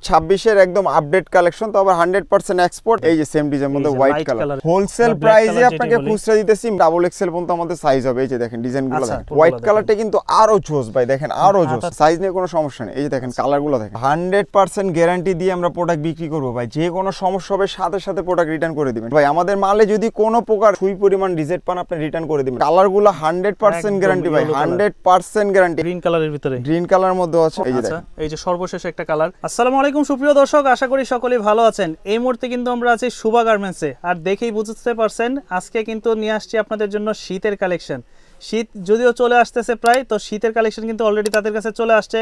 26 এর একদম update collection, তো আবার 100% এক্সপোর্ট। এই যে সেম ডিজাইন মধ্যে হোয়াইট কালার, হোলসেল প্রাইসে আপনাকে খুচরা দিতেছি ডাবল এক্সেল পর্যন্ত আমাদের সাইজ হবে। এই যে দেখেন ডিজাইনগুলো দেখেন, হোয়াইট কালারটা কিন্তু আরো জোস ভাই, দেখেন আরো জোস, সাইজ নিয়ে কোনো সমস্যা নেই। এই যে দেখেন কালারগুলো দেখেন, 100% গ্যারান্টি দিয়ে আমরা প্রোডাক্ট বিক্রি করব ভাই। যে কোনো সমস্যা হবে সাথে সাথে প্রোডাক্ট রিটার্ন করে দিবেন ভাই। আমাদের মালে যদি কোনো প্রকার সুই পরিমাণ রিজেক্ট পান আপনি রিটার্ন করে দিবেন। কালারগুলো 100% গ্যারান্টি ভাই, 100% গ্যারান্টি। গ্রিন কালারের ভিতরে, গ্রিন কালার মধ্যে আছে। এই যে দেখেন, এই যে সর্বশেষ একটা কালার। আসসালামু আলাইকুম সুপ্রিয় দর্শক, আশা করি সকলেই ভালো আছেন। এই মুহূর্তে কিন্তু আমরা আছি শুভা গার্মেন্টসে, আর দেখেই বুঝতে পারছেন আজকে কিন্তু নিয়ে আসছি আপনাদের জন্য শীতের কালেকশন। শীত যদিও চলে আসতেছে প্রায়, তো শীতের কালেকশন কিন্তু অলরেডি তাদের কাছে চলে আসছে।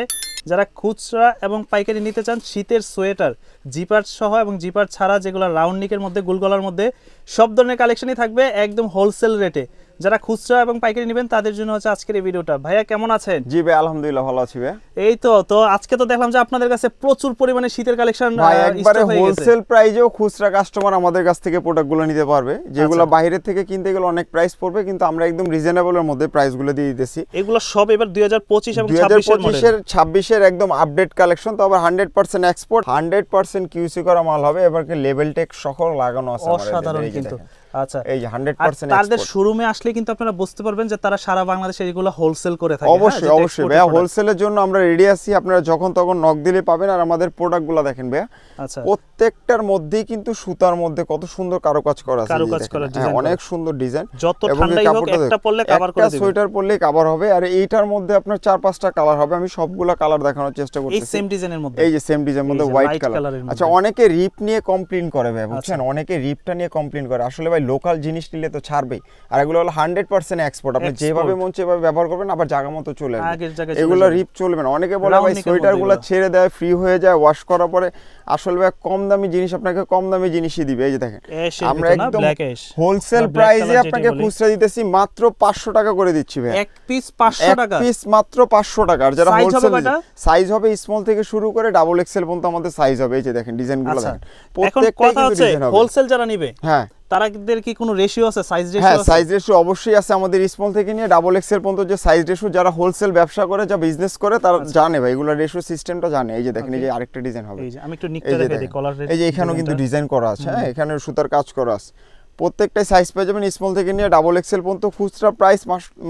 যারা খুচরা এবং পাইকারি নিতে চান শীতের সোয়েটার, জিপার সহ এবং জিপার ছাড়া যেগুলো রাউন্ড নিকের মধ্যে, গোলগলার মধ্যে সব ধরনের কালেকশনই থাকবে একদম হোলসেল রেটে। যারা খুচরা এবং পাইকারি নেবেন তাদের জন্য হচ্ছে আজকের এই ভিডিওটা। ভাইয়া কেমন আছেন? জি ভাই আলহামদুলিল্লাহ ভালো আছি ভাই। এই তো আজকে তো দেখলাম যে আপনাদের কাছে প্রচুর পরিমাণে শীতের কালেকশন ভাই, একবারে হোলসেল প্রাইজেও খুচরা কাস্টমার আমাদের কাছ থেকে প্রোডাক্টগুলো নিতে পারবে। যেগুলো বাইরে থেকে কিনতে গেলে অনেক প্রাইস পড়বে, কিন্তু আমরা একদম রিজনেবলের মধ্যে প্রাইসগুলো দিয়ে দিতেছি। এগুলো সব এবার 2025 এবং 26 এর একদম আপডেট কালেকশন, তো আবার 100% এক্সপোর্ট, 100% কিউসি করা মাল হবে। এবারকে লেভেল টেক সহ লাগানো আছে আমাদের। অসাধারণ কিন্তু। আচ্ছা, এই যে 100% তাদের শোরুমে আসলে কিন্তু আপনারা বুঝতে পারবেন যে তারা সারা বাংলাদেশে এগুলো হোলসেল করে থাকে। অবশ্যই অবশ্যই ভাইয়া, হোলসেলের জন্য আমরা রেডি আছি। আপনারা যখন তখন নক দিলে পাবেন। আর আমাদের প্রোডাক্টগুলো দেখেন ভাইয়া, আচ্ছা, প্রত্যেকটার মধ্যেই কিন্তু সুতার মধ্যে কত সুন্দর কারুকাজ করা আছে, অনেক সুন্দর ডিজাইন। যত ঠান্ডাই হোক একটা পরলে কভার করে দিবেন, একটা সোয়েটার পরলেই কভার হবে। আর এইটার মধ্যে আপনার 4-5টা কালার হবে। আমি সবগুলা কালার দেখানোর চেষ্টা করতেছি। এই সেম ডিজাইনের মধ্যে, এই যে সেম ডিজাইনের মধ্যে হোয়াইট কালার। আচ্ছা, অনেকে রিপ নিয়ে কমপ্লেইন করে ভাই, বুঝছেন, অনেকে রিপটা নিয়ে কমপ্লেইন করে। আসলে ভাই লোকাল জিনিস নিলে তো ছাড়বেই। আর এগুলো হলো 100% এক্সপোর্ট। আপনি যেভাবে মন সেভাবে ব্যবহার করবেন, আবার জায়গা মতো চলে আসবে। এগুলো রিপ চলবে না। অনেকে বলে ভাই সোয়েটারগুলো ছেড়ে দেয়, ফ্রি হয়ে যায় ওয়াশ করার পরে। আসলে ভাই কম দামি জিনিস আপনাকে কম দামি জিনিসই দিবে। এই যে দেখেন, আমরা একদম হোলসেল প্রাইসে আপনাকে খুচরা দিতেছি মাত্র 500 টাকা করে দিচ্ছি ভাই। এক পিস 500 টাকা, এক পিস মাত্র 500 টাকা। আর যারা হোলসেল সাইজ হবে স্মল থেকে শুরু করে ডাবল এক্সেল পর্যন্ত আমাদের সাইজ হবে। এই যে দেখেন ডিজাইনগুলো দেখেন, প্রত্যেকটাই কিন্তু ডিজাইন হবে। হোলসেল যারা নেবে, হ্যাঁ, তাদের কি কোনো রেশিও আছে, সাইজ রেশিও? হ্যাঁ, সাইজ রেশিও অবশ্যই আছে। আমাদের স্মল থেকে নিয়ে ডাবল এক্সেল পর্যন্ত যে সাইজ রেশিও, যারা হোলসেল ব্যবসা করে, যা বিজনেস করে, তারা জানে ভাই, এগুলো রেশিও সিস্টেমটা জানে। এই যে দেখেন, এই যে আরেকটা ডিজাইন হবে। এই যে আমি একটু নিকটা দেখাই দিই, কলার এই যে এখানেও কিন্তু ডিজাইন করা আছে। হ্যাঁ, এখানে সুতার কাজ করা আছে। প্রত্যেকটাই সাইজ পেয়ে যাবেন স্মল থেকে নিয়ে ডাবল এক্সেল পর্যন্ত। খুচরা প্রাইস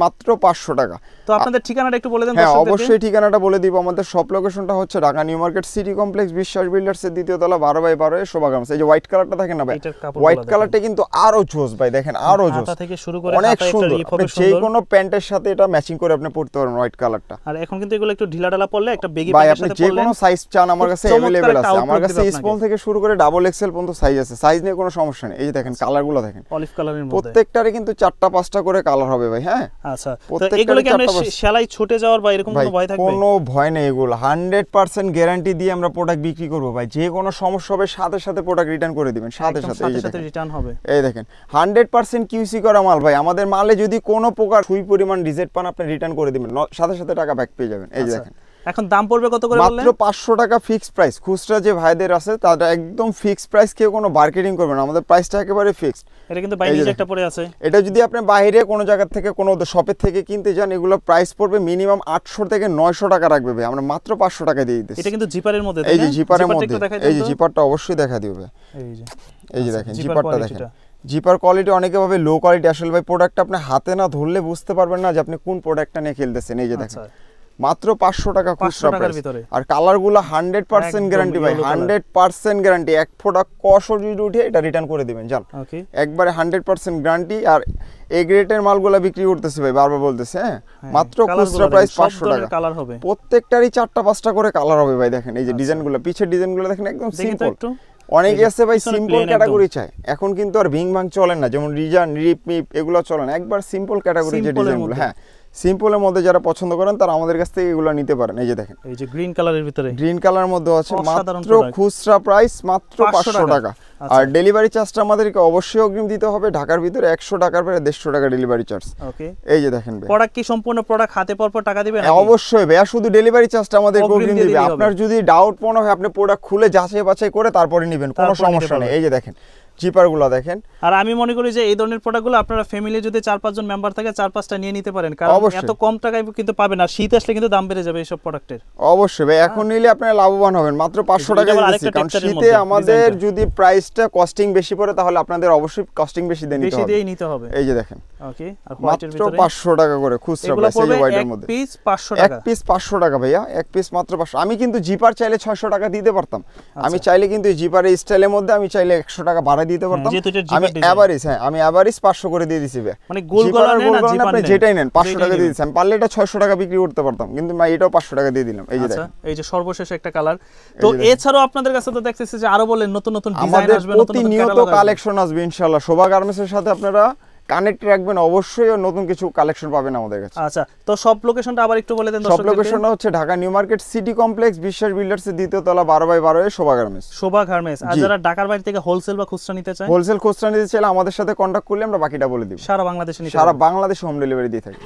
মাত্র 500 টাকা। তো আপনাদের ঠিকানাটা একটু বলে দেন। হ্যাঁ, অবশ্যই ঠিকানাটা বলে দিব। আমাদের শপ লোকেশনটা হচ্ছে Dhaka new market city complex, বিশ্বাস বিল্ডার্স এর দ্বিতীয় তলা, 12/12 শোভা গার্মেন্টস। এই যে হোয়াইট কালারটা দেখেন না ভাই, হোয়াইট কালারটা কিন্তু আরো জোস ভাই, দেখেন আরো জোস, থেকে শুরু করে অনেক সুন্দর। আপনি যে কোনো প্যান্টের সাথে এটা ম্যাচিং করে আপনি পরতে পারেন হোয়াইট কালারটা। আর এখন কিন্তু এগুলো একটু ঢিলাঢালা পরলে একটা বেগি প্যান্টের সাথে পরলে, ভাই আপনি যে কোনো সাইজ চান আমার কাছে अवेलेबल আছে। আমার কাছে স্মল থেকে শুরু করে ডাবল এক্সেল পর্যন্ত সাইজ আছে। সাইজ নিয়ে কোনো সমস্যা নেই। এই যে দেখেন কালারগুলো দেখেন, অলিভ কালারের মধ্যে প্রত্যেকটারে কিন্তু 4টা-5টা করে কালার হবে ভাই। হ্যাঁ, আচ্ছা, তো এগুলো কি আমরা সেলাই ছুটে যাওয়ার বা এরকম কোনো ভয় থাকবে? কোনো ভয় নেই। এগুলো 100% গ্যারান্টি দিয়ে আমরা প্রোডাক্ট বিক্রি করব ভাই। যে কোনো সমস্যা হবে সাথে সাথে প্রোডাক্ট রিটার্ন করে দিবেন, সাথে সাথে রিটার্ন হবে। এই দেখেন 100% কিউসি করা মাল ভাই। আমাদের মালে যদি কোনো প্রকার সুই পরিমাণ রিজেক্ট পান আপনি রিটার্ন করে দিবেন, সাথে সাথে টাকা ব্যাক পেয়ে যাবেন। এই যে দেখেন, এখন দাম পড়বে কত করে বললেন? মাত্র 500 টাকা ফিক্সড প্রাইস। খুচরা যে ভাইদের আছে তারা একদম ফিক্সড প্রাইস, কেউ কোনো মার্কেটিং করবে না। আমাদের প্রাইসটা একেবারে ফিক্সড। এটা কিন্তু বাইরে যে একটা পড়ে আছে, এটা যদি আপনি বাইরে কোনো জায়গা থেকে কোনো শপের থেকে কিনতে যান, এগুলো প্রাইস পড়বে মিনিমাম 800 থেকে 900 টাকা রাখবে ভাই। আমরা মাত্র 500 টাকা দিয়ে দিতেছি। এটা কিন্তু জিপারের মধ্যে, এই যে জিপারের মধ্যে, এই যে জিপারটা অবশ্যই দেখা দিবে। এই যে দেখেন জিপারটা দেখেন, জিপার কোয়ালিটি অনেকে ভাবে লো কোয়ালিটি। আসলে ভাই প্রোডাক্টটা আপনি হাতে না ধরলে বুঝতে পারবেন না যে আপনি কোন প্রোডাক্টটা নিয়ে খেলতেছেন। এই যে দেখেন মাত্র 500 টাকা খুচরা প্রাইস। আর কালারগুলো 100% গ্যারান্টি ভাই, 100% গ্যারান্টি। এক প্রোডাক্ট কষও যদি উঠে এটা রিটার্ন করে দিবেন জান, একবারে 100% গ্যারান্টি। আর এ গ্রেডের মালগুলো বিক্রি করতেছে ভাই, বারবার বলতেছে। হ্যাঁ, মাত্র খুচরা প্রাইস 500 টাকা। কালার হবে প্রত্যেকটারই 4টা-5টা করে কালার হবে ভাই। দেখেন এই যে ডিজাইনগুলো, পিছের ডিজাইনগুলো দেখেন একদম সিম্পল। অনেকে আছে ভাই সিম্পল ক্যাটাগরি চায়। এখন কিন্তু আর ভিং ভাং চলে না, যেমন রিজান, রিপ মিপ এগুলো চলে না। একবার সিম্পল ক্যাটাগরি যে ডিজাইনগুলো, হ্যাঁ সিম্পলের মধ্যে যারা পছন্দ করেন তারা আমাদের কাছ থেকে এগুলো নিতে পারেন। এই যে দেখেন, এই যে গ্রিন কালারের ভিতরে, গ্রিন কালার মধ্যে আছে। মাত্র খুচরা প্রাইস মাত্র 500 টাকা। আর ডেলিভারি চার্জটা আমাদেরকে অবশ্যই অগ্রিম দিতে হবে। ঢাকার ভিতরে 100 টাকার পরে 150 টাকা ডেলিভারি চার্জ। ওকে, এই যে দেখেন ভাই, প্রোডাক্ট কি সম্পূর্ণ প্রোডাক্ট হাতে পর টাকা দিবেন? অবশ্যই ভাই, শুধু ডেলিভারি চার্জটা আমাদের অগ্রিম দিবে। আপনার যদি ডাউট মনে হয় আপনি প্রোডাক্ট খুলে যাচাই বাছাই করে তারপরে নেবেন, কোনো সমস্যা নেই। এই যে দেখেন জিপারগুলো দেখেন। আর আমি মনে করি যে এই ধরনের প্রোডাক্টগুলো আপনারা ফ্যামিলি যদি 4-5 জন মেম্বার থাকে 4-5টা নিয়ে নিতে পারেন, কারণ এত কম টাকায় কিন্তু পাবেন। আর শীত আসলে কিন্তু দাম বেড়ে যাবে এইসব প্রোডাক্টের। অবশ্যই ভাই, এখন নিলে আপনারা লাভবান হবেন। মাত্র 500 টাকা দিচ্ছি, কারণ শীতে আমাদের যদি প্রাইসটা কস্টিং বেশি পড়ে তাহলে আপনাদের অবশ্যই কস্টিং বেশি নিতে হবে। এই যে দেখেন, ওকে, আর মাত্র 500 টাকা করে খুচরা প্রাইস এই হোয়াইটের মধ্যে। এক পিস 500 টাকা, এক পিস 500 টাকা ভাইয়া, এক পিস মাত্র 500। আমি কিন্তু জিপার চাইলে 600 টাকা দিতে পারতাম। আমি চাইলে কিন্তু এই জিপারের স্টাইলের মধ্যে আমি চাইলে 100 টাকা বাড়ায় দিতে পারতাম। আমি এভারেজ, হ্যাঁ আমি এভারেজ 500 করে দিয়ে দিছি ভাই। মানে গোল গলা নেন না জিপার আপনি যেটাই নেন 500 টাকা দিয়ে দিছি। আমি পারলে এটা 600 টাকা বিক্রি করতে পারতাম, কিন্তু আমি এটাও 500 টাকা দিয়ে দিলাম। এই যে দেখেন, এই যে সর্বশেষ একটা কালার। তো এছাড়াও আপনাদের কাছে তো দেখতেছি যে আরো বলেন নতুন নতুন ডিজাইন আসবে, নতুন নতুন প্রতিনিয়ত কালেকশন আসবে ইনশাআল্লাহ। শোভা গার্মেন্টসের সাথে আপনারা কানেক্ট রাখবেন, অবশ্যই নতুন কিছু কালেকশন পাবেন আমাদের কাছে। আচ্ছা, তো সব লোকেশনটা আবার একটু বলে দেন দর্শকদের। সব লোকেশনটা হচ্ছে Dhaka new market city complex, বিশ্বাস বিল্ডার্সের দ্বিতীয় তলা 12/12 এ শোভা গার্মেন্টস। শোভা গার্মেন্টস। আর যারা ঢাকার বাইরে থেকে হোলসেল বা খুচরা নিতে চায়, হোলসেল খুচরা নিতে চাইলে আমাদের সাথে কন্টাক্ট করলে আমরা বাকিটা বলে দিব। সারা বাংলাদেশে নিতে, সারা বাংলাদেশে হোম ডেলিভারি দিয়ে থাকি।